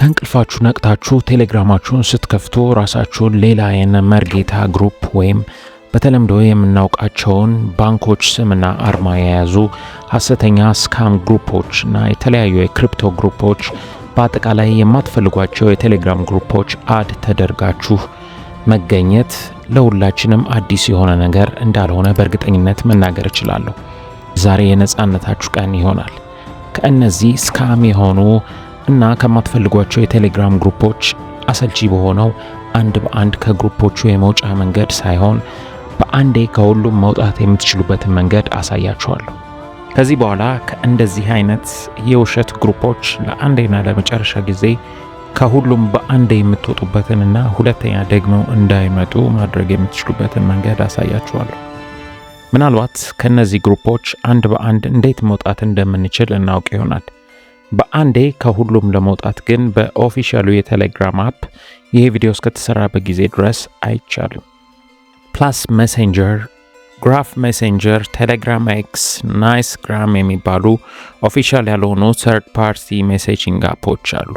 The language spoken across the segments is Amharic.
ከእንቅልፋችሁ ነቅታችሁ ቴሌግራማችሁን ስትከፍቱ ራሳችሁን ሌላ የመርጌታ ግሩፕ ወይም በተለምዶ የምናውቃቸውን ባንኮች ስምና አርማ የያዙ ሐሰተኛ ስካም ግሩፖችና የተለያዩ የክሪፕቶ ግሩፖች በአጠቃላይ የማትፈልጓቸው የቴሌግራም ግሩፖች አድ ተደርጋችሁ መገኘት ለሁላችንም አዲስ የሆነ ነገር እንዳልሆነ በእርግጠኝነት መናገር እችላለሁ። ዛሬ የነጻነታችሁ ቀን ይሆናል። ከእነዚህ ስካም የሆኑ እና ከማትፈልጓቸው የቴሌግራም ግሩፖች አሰልቺ በሆነው አንድ በአንድ ከግሩፖቹ የመውጫ መንገድ ሳይሆን በአንዴ ከሁሉም መውጣት የምትችሉበትን መንገድ አሳያችኋለሁ። ከዚህ በኋላ ከእንደዚህ አይነት የውሸት ግሩፖች ለአንዴና ለመጨረሻ ጊዜ ከሁሉም በአንዴ የምትወጡበትንና ሁለተኛ ደግሞ እንዳይመጡ ማድረግ የምትችሉበትን መንገድ አሳያችኋለሁ። ምናልባት ከነዚህ ግሩፖች አንድ በአንድ እንዴት መውጣት እንደምንችል እናውቅ ይሆናል። በአንዴ ከሁሉም ለመውጣት ግን በኦፊሻሉ የቴሌግራም አፕ ይህ ቪዲዮ እስከተሰራበት ጊዜ ድረስ አይቻልም። ፕላስ ሜሴንጀር፣ ግራፍ ሜሴንጀር፣ ቴሌግራም ኤክስ፣ ናይስ ግራም የሚባሉ ኦፊሻል ያልሆኑ ተርድ ፓርቲ ሜሴጂንግ አፖች አሉ።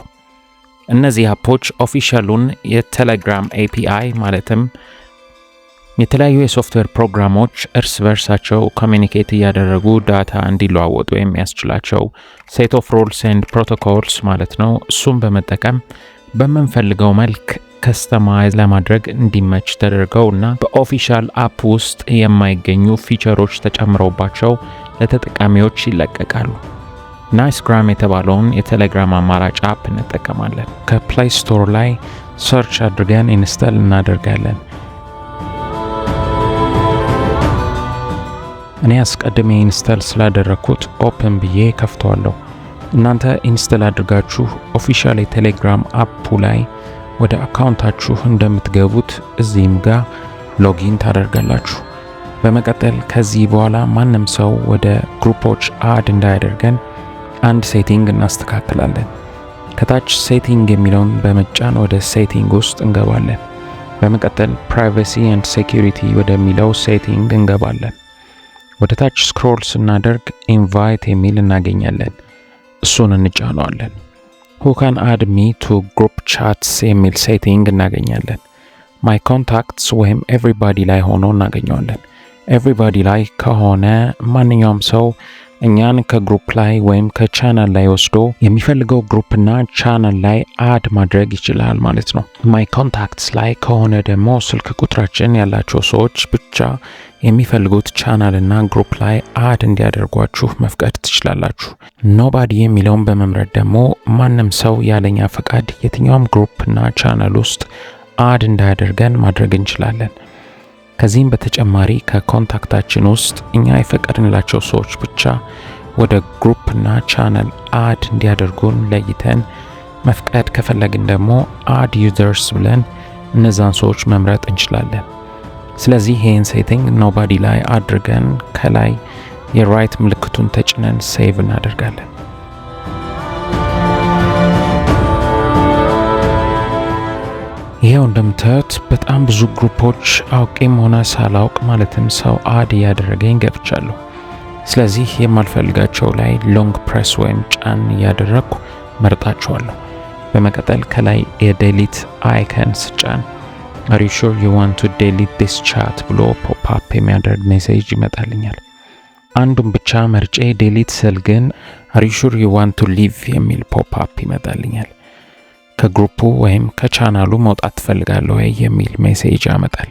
እነዚህ አፖች ኦፊሻሉን የቴሌግራም ኤፒአይ ማለትም የተለያዩ የሶፍትዌር ፕሮግራሞች እርስ በርሳቸው ኮሚኒኬት እያደረጉ ዳታ እንዲለዋወጡ የሚያስችላቸው ሴት ኦፍ ሩልስ ኤንድ ፕሮቶኮልስ ማለት ነው። እሱም በመጠቀም በምንፈልገው መልክ ከስተማይዝ ለማድረግ እንዲመች ተደርገው እና በኦፊሻል አፕ ውስጥ የማይገኙ ፊቸሮች ተጨምረውባቸው ለተጠቃሚዎች ይለቀቃሉ። ናይስ ግራም የተባለውን የቴሌግራም አማራጭ አፕ እንጠቀማለን። ከፕሌይ ስቶር ላይ ሰርች አድርገን ኢንስታል እናደርጋለን። እኔ አስቀድሜ ኢንስታል ስላደረኩት ኦፕን ብዬ ከፍተዋለሁ። እናንተ ኢንስታል አድርጋችሁ ኦፊሻል የቴሌግራም አፑ ላይ ወደ አካውንታችሁ እንደምትገቡት እዚህም ጋር ሎጊን ታደርጋላችሁ። በመቀጠል ከዚህ በኋላ ማንም ሰው ወደ ግሩፖች አድ እንዳያደርገን አንድ ሴቲንግ እናስተካክላለን። ከታች ሴቲንግ የሚለውን በመጫን ወደ ሴቲንግ ውስጥ እንገባለን። በመቀጠል ፕራይቬሲ ኤንድ ሴኩሪቲ ወደሚለው ሴቲንግ እንገባለን። ወደ ታች ስክሮል ስናደርግ ኢንቫይት የሚል እናገኛለን። እሱን እንጫነዋለን። who can add me to group chats የሚል ሴቲንግ እናገኛለን። my contacts ወይም everybody ላይ ሆኖ እናገኘዋለን። everybody ላይ ከሆነ ማንኛውም ሰው እኛን ከግሩፕ ላይ ወይም ከቻናል ላይ ወስዶ የሚፈልገው ግሩፕና ቻናል ላይ አድ ማድረግ ይችላል ማለት ነው። my contacts ላይ ከሆነ ደግሞ ስልክ ቁጥራችን ያላቸው ሰዎች ብቻ የሚፈልጉት ቻናል እና ግሩፕ ላይ አድ እንዲያደርጓችሁ መፍቀድ ትችላላችሁ። ኖባዲ የሚለውን በመምረጥ ደግሞ ማንም ሰው ያለኛ ፈቃድ የትኛውም ግሩፕ እና ቻናል ውስጥ አድ እንዳያደርገን ማድረግ እንችላለን። ከዚህም በተጨማሪ ከኮንታክታችን ውስጥ እኛ የፈቀድንላቸው ሰዎች ብቻ ወደ ግሩፕ እና ቻናል አድ እንዲያደርጉን ለይተን መፍቀድ ከፈለግን ደግሞ አድ ዩዘርስ ብለን እነዛን ሰዎች መምረጥ እንችላለን። ስለዚህ ይህን ሴቲንግ ኖባዲ ላይ አድርገን ከላይ የራይት ምልክቱን ተጭነን ሴቭ እናደርጋለን። ይሄው እንደምታዩት በጣም ብዙ ግሩፖች አውቄም ሆነ ሳላውቅ ማለትም ሰው አድ እያደረገኝ ገብቻለሁ። ስለዚህ የማልፈልጋቸው ላይ ሎንግ ፕሬስ ወይም ጫን እያደረግኩ መርጣቸዋለሁ። በመቀጠል ከላይ የዴሊት አይከን ስጫን are you sure you want to delete this chat ብሎ ፖፕ አፕ የሚያደርግ ሜሴጅ ይመጣልኛል። አንዱን ብቻ መርጬ ዴሊት ስል ግን are you sure you want to leave የሚል ፖፕ አፕ ይመጣልኛል። ከግሩፑ ወይም ከቻናሉ መውጣት ትፈልጋለህ ወይ የሚል ሜሴጅ ያመጣል።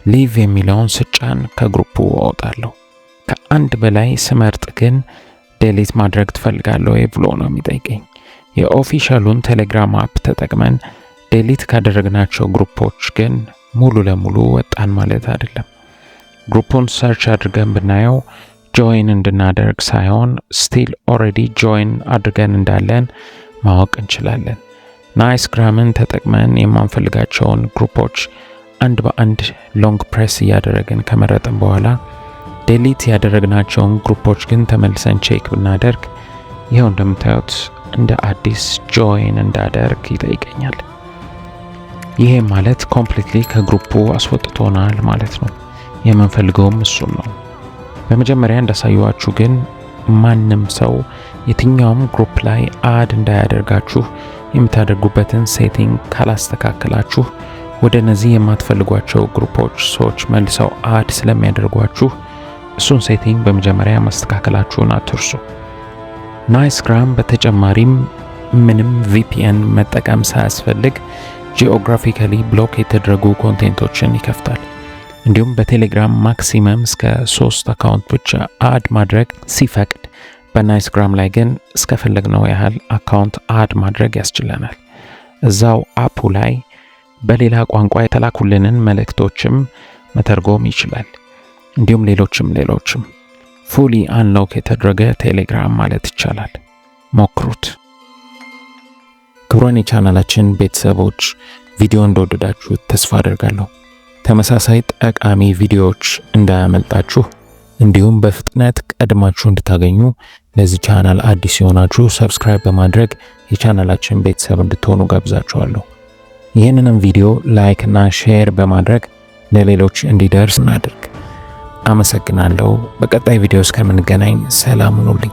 ሊቭ የሚለውን ስጫን ከግሩፑ እወጣለሁ። ከአንድ በላይ ስመርጥ ግን ዴሊት ማድረግ ትፈልጋለህ ወይ ብሎ ነው የሚጠይቀኝ። የኦፊሻሉን ቴሌግራም አፕ ተጠቅመን ዴሊት ካደረግናቸው ግሩፖች ግን ሙሉ ለሙሉ ወጣን ማለት አይደለም። ግሩፑን ሰርች አድርገን ብናየው ጆይን እንድናደርግ ሳይሆን ስቲል ኦልሬዲ ጆይን አድርገን እንዳለን ማወቅ እንችላለን። ናይስ ግራምን ተጠቅመን የማንፈልጋቸውን ግሩፖች አንድ በአንድ ሎንግ ፕሬስ እያደረግን ከመረጥን በኋላ ዴሊት ያደረግናቸውን ግሩፖች ግን ተመልሰን ቼክ ብናደርግ ይሄው እንደምታዩት እንደ አዲስ ጆይን እንዳደርግ ይጠይቀኛል። ይሄ ማለት ኮምፕሊትሊ ከግሩፑ አስወጥቶናል ማለት ነው። የምንፈልገውም እሱን ነው። በመጀመሪያ እንዳሳየዋችሁ ግን ማንም ሰው የትኛውም ግሩፕ ላይ አድ እንዳያደርጋችሁ የምታደርጉበትን ሴቲንግ ካላስተካከላችሁ ወደ እነዚህ የማትፈልጓቸው ግሩፖች ሰዎች መልሰው አድ ስለሚያደርጓችሁ እሱን ሴቲንግ በመጀመሪያ ማስተካከላችሁን አትርሱ። ናይስግራም በተጨማሪም ምንም VPN መጠቀም ሳያስፈልግ ጂኦግራፊካሊ ብሎክ የተደረጉ ኮንቴንቶችን ይከፍታል። እንዲሁም በቴሌግራም ማክሲመም እስከ 3 አካውንት ብቻ አድ ማድረግ ሲፈቅድ፣ በናይስግራም ላይ ግን እስከፈለግነው ያህል አካውንት አድ ማድረግ ያስችለናል። እዛው አፑ ላይ በሌላ ቋንቋ የተላኩልንን መልእክቶችም መተርጎም ይችላል። እንዲሁም ሌሎችም ፉሊ አንሎክ የተደረገ ቴሌግራም ማለት ይቻላል። ሞክሩት። ክቡራን የቻናላችን ቤተሰቦች ቪዲዮ እንደወደዳችሁ ተስፋ አደርጋለሁ። ተመሳሳይ ጠቃሚ ቪዲዮዎች እንዳያመልጣችሁ እንዲሁም በፍጥነት ቀድማችሁ እንድታገኙ ለዚህ ቻናል አዲስ የሆናችሁ ሰብስክራይብ በማድረግ የቻናላችን ቤተሰብ እንድትሆኑ ጋብዛችኋለሁ። ይህንንም ቪዲዮ ላይክ እና ሼር በማድረግ ለሌሎች እንዲደርስ እናድርግ። አመሰግናለሁ። በቀጣይ ቪዲዮ እስከምንገናኝ ሰላም ሁኑልኝ።